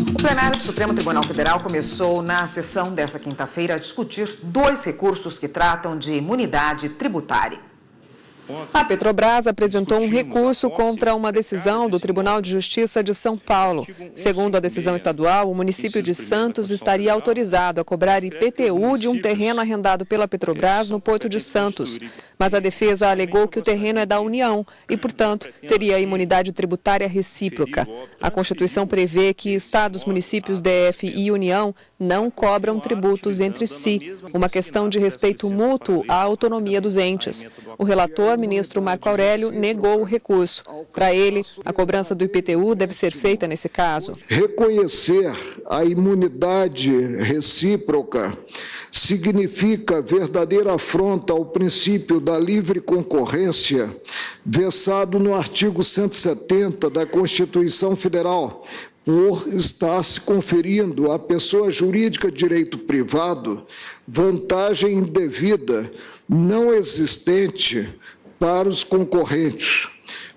O plenário do Supremo Tribunal Federal começou na sessão desta quinta-feira a discutir 2 recursos que tratam de imunidade tributária. A Petrobras apresentou um recurso contra uma decisão do Tribunal de Justiça de São Paulo. Segundo a decisão estadual, o município de Santos estaria autorizado a cobrar IPTU de um terreno arrendado pela Petrobras no Porto de Santos. Mas a defesa alegou que o terreno é da União e, portanto, teria imunidade tributária recíproca. A Constituição prevê que estados, municípios, DF e União não cobram tributos entre si, uma questão de respeito mútuo à autonomia dos entes. O relator, ministro Marco Aurélio, negou o recurso. Para ele, a cobrança do IPTU deve ser feita nesse caso. Reconhecer a imunidade recíproca significa verdadeira afronta ao princípio da livre concorrência, versado no artigo 170 da Constituição Federal, por estar se conferindo à pessoa jurídica de direito privado vantagem indevida não existente para os concorrentes.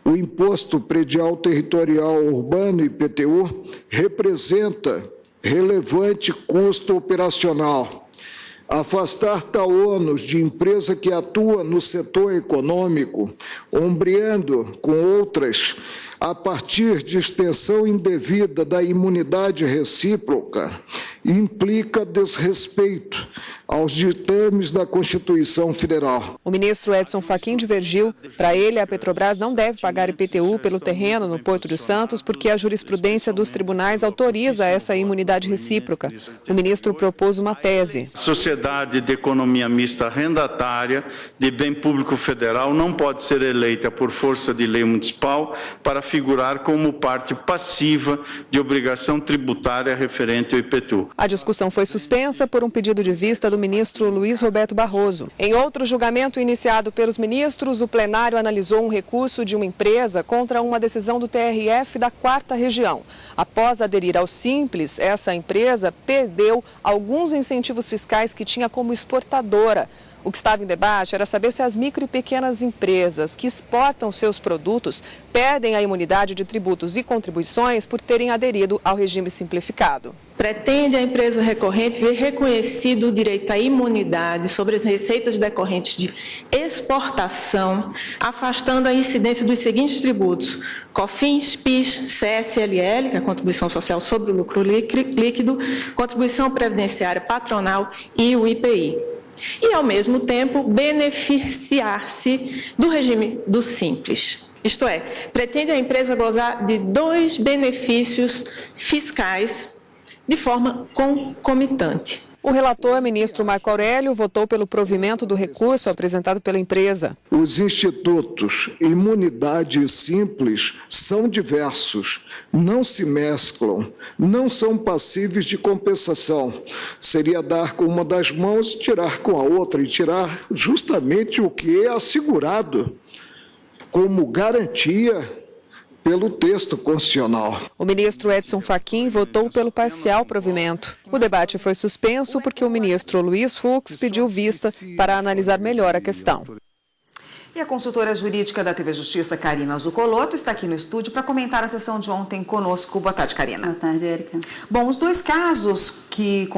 O Imposto Predial Territorial Urbano, IPTU, representa relevante custo operacional. Afastar tal ônus de empresa que atua no setor econômico, ombreando com outras, a partir de extensão indevida da imunidade recíproca, implica desrespeito aos ditames da Constituição Federal. O ministro Edson Fachin divergiu. Para ele, a Petrobras não deve pagar IPTU pelo terreno no Porto de Santos porque a jurisprudência dos tribunais autoriza essa imunidade recíproca. O ministro propôs uma tese. Sociedade de economia mista arrendatária de bem público federal não pode ser eleita por força de lei municipal para figurar como parte passiva de obrigação tributária referente ao IPTU. A discussão foi suspensa por um pedido de vista do ministro Luiz Roberto Barroso. Em outro julgamento iniciado pelos ministros, o plenário analisou um recurso de uma empresa contra uma decisão do TRF da 4ª Região. Após aderir ao Simples, essa empresa perdeu alguns incentivos fiscais que tinha como exportadora. O que estava em debate era saber se as micro e pequenas empresas que exportam seus produtos perdem a imunidade de tributos e contribuições por terem aderido ao regime simplificado. Pretende a empresa recorrente ver reconhecido o direito à imunidade sobre as receitas decorrentes de exportação, afastando a incidência dos seguintes tributos: COFINS, PIS, CSLL, que é a Contribuição Social sobre o Lucro Líquido, Contribuição Previdenciária Patronal e o IPI. E, ao mesmo tempo, beneficiar-se do regime do Simples. Isto é, pretende a empresa gozar de 2 benefícios fiscais de forma concomitante. O relator, ministro Marco Aurélio, votou pelo provimento do recurso apresentado pela empresa. Os institutos imunidade e simples são diversos, não se mesclam, não são passíveis de compensação. Seria dar com uma das mãos, tirar com a outra e tirar justamente o que é assegurado como garantia pelo texto constitucional. O ministro Edson Fachin votou pelo parcial provimento. O debate foi suspenso porque o ministro Luiz Fux pediu vista para analisar melhor a questão. E a consultora jurídica da TV Justiça, Karina Zucolotto, está aqui no estúdio para comentar a sessão de ontem conosco. Boa tarde, Karina. Boa tarde, Érica. Bom, os 2 casos que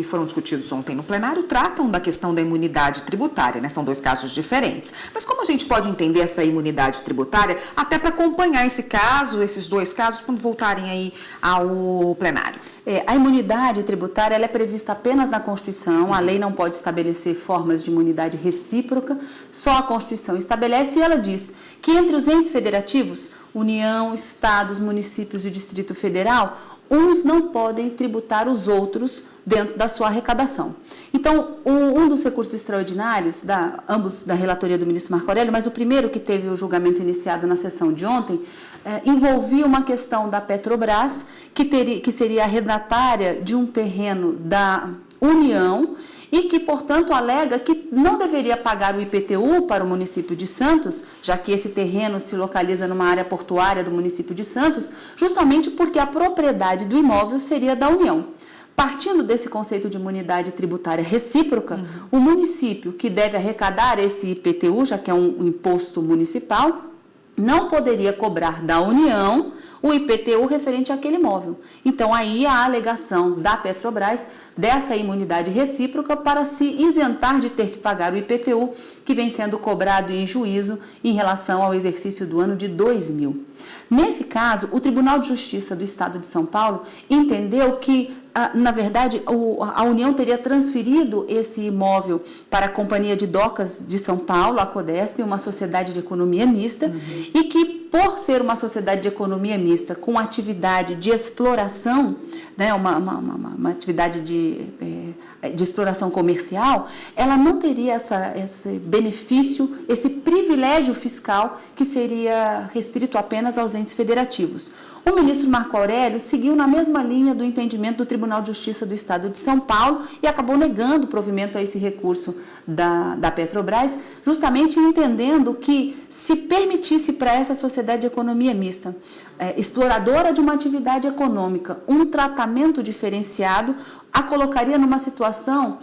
foram discutidos ontem no plenário tratam da questão da imunidade tributária, né? São 2 casos diferentes. Mas como a gente pode entender essa imunidade tributária, até para acompanhar esses 2 casos, quando voltarem aí ao plenário? A imunidade tributária ela é prevista apenas na Constituição, a lei não pode estabelecer formas de imunidade recíproca, só a Constituição estabelece e ela diz que entre os entes federativos, União, Estados, municípios e Distrito Federal, uns não podem tributar os outros dentro da sua arrecadação. Então, um dos recursos extraordinários, ambos da relatoria do ministro Marco Aurélio, mas o primeiro que teve o julgamento iniciado na sessão de ontem, envolvia uma questão da Petrobras, que seria arrendatária de um terreno da União e que, portanto, alega que não deveria pagar o IPTU para o município de Santos, já que esse terreno se localiza numa área portuária do município de Santos, justamente porque a propriedade do imóvel seria da União. Partindo desse conceito de imunidade tributária recíproca, o município que deve arrecadar esse IPTU, já que é um imposto municipal, não poderia cobrar da União o IPTU referente àquele imóvel. Então, aí a alegação da Petrobras dessa imunidade recíproca para se isentar de ter que pagar o IPTU que vem sendo cobrado em juízo em relação ao exercício do ano de 2000. Nesse caso, o Tribunal de Justiça do Estado de São Paulo entendeu que, na verdade, a União teria transferido esse imóvel para a Companhia de Docas de São Paulo, a Codesp, uma sociedade de economia mista, e que, por ser uma sociedade de economia mista com atividade de exploração, né, uma atividade de exploração comercial, ela não teria esse benefício, esse privilégio fiscal que seria restrito apenas aos entes federativos. O ministro Marco Aurélio seguiu na mesma linha do entendimento do Tribunal de Justiça do Estado de São Paulo e acabou negando o provimento a esse recurso da Petrobras, justamente entendendo que se permitisse para essa sociedade de economia mista, exploradora de uma atividade econômica, um tratamento diferenciado, a colocaria numa situação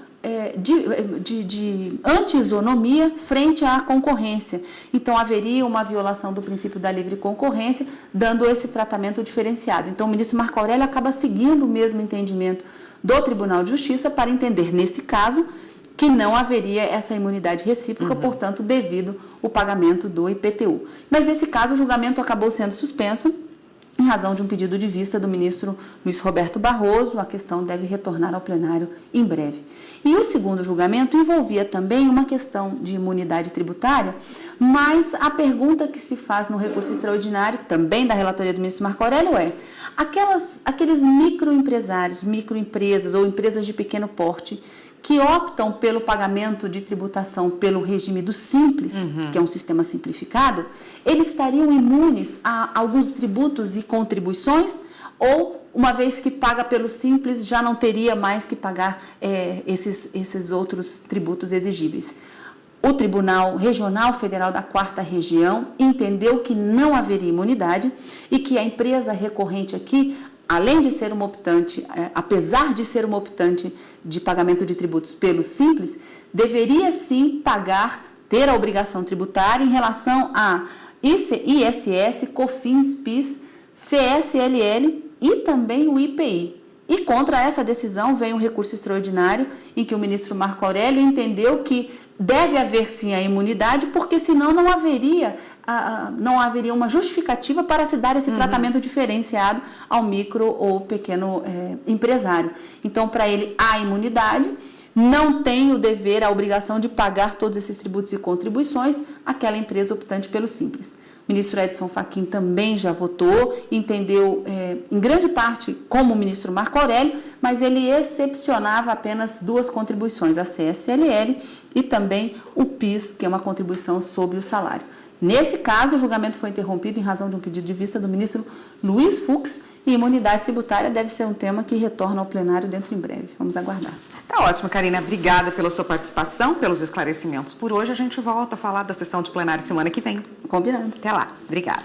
de anti-isonomia frente à concorrência. Então, haveria uma violação do princípio da livre concorrência, dando esse tratamento diferenciado. Então, o ministro Marco Aurélio acaba seguindo o mesmo entendimento do Tribunal de Justiça para entender, nesse caso, que não haveria essa imunidade recíproca, portanto, devido o pagamento do IPTU. Mas, nesse caso, o julgamento acabou sendo suspenso, em razão de um pedido de vista do ministro Luiz Roberto Barroso. A questão deve retornar ao plenário em breve. E o segundo julgamento envolvia também uma questão de imunidade tributária, mas a pergunta que se faz no recurso extraordinário, também da relatoria do ministro Marco Aurélio, é: aqueles microempresários, microempresas ou empresas de pequeno porte que optam pelo pagamento de tributação pelo regime do Simples, que é um sistema simplificado, eles estariam imunes a alguns tributos e contribuições, ou, uma vez que paga pelo Simples, já não teria mais que pagar esses outros tributos exigíveis? O Tribunal Regional Federal da 4ª Região entendeu que não haveria imunidade e que a empresa recorrente aqui, além de ser uma optante, apesar de ser uma optante de pagamento de tributos pelo Simples, deveria sim ter a obrigação tributária em relação a ISS, COFINS, PIS, CSLL e também o IPI. E contra essa decisão vem um recurso extraordinário em que o ministro Marco Aurélio entendeu que deve haver sim a imunidade, porque senão não haveria uma justificativa para se dar esse tratamento diferenciado ao micro ou pequeno empresário. Então, para ele, há imunidade, não tem o dever, a obrigação de pagar todos esses tributos e contribuições àquela empresa optante pelo Simples. O ministro Edson Fachin também já votou, entendeu em grande parte como o ministro Marco Aurélio, mas ele excepcionava apenas duas contribuições, a CSLL e também o PIS, que é uma contribuição sobre o salário. Nesse caso, o julgamento foi interrompido em razão de um pedido de vista do ministro Luiz Fux, e imunidade tributária deve ser um tema que retorna ao plenário dentro em breve. Vamos aguardar. Tá ótimo, Karina. Obrigada pela sua participação, pelos esclarecimentos por hoje. A gente volta a falar da sessão de plenário semana que vem. Combinado. Até lá. Obrigada.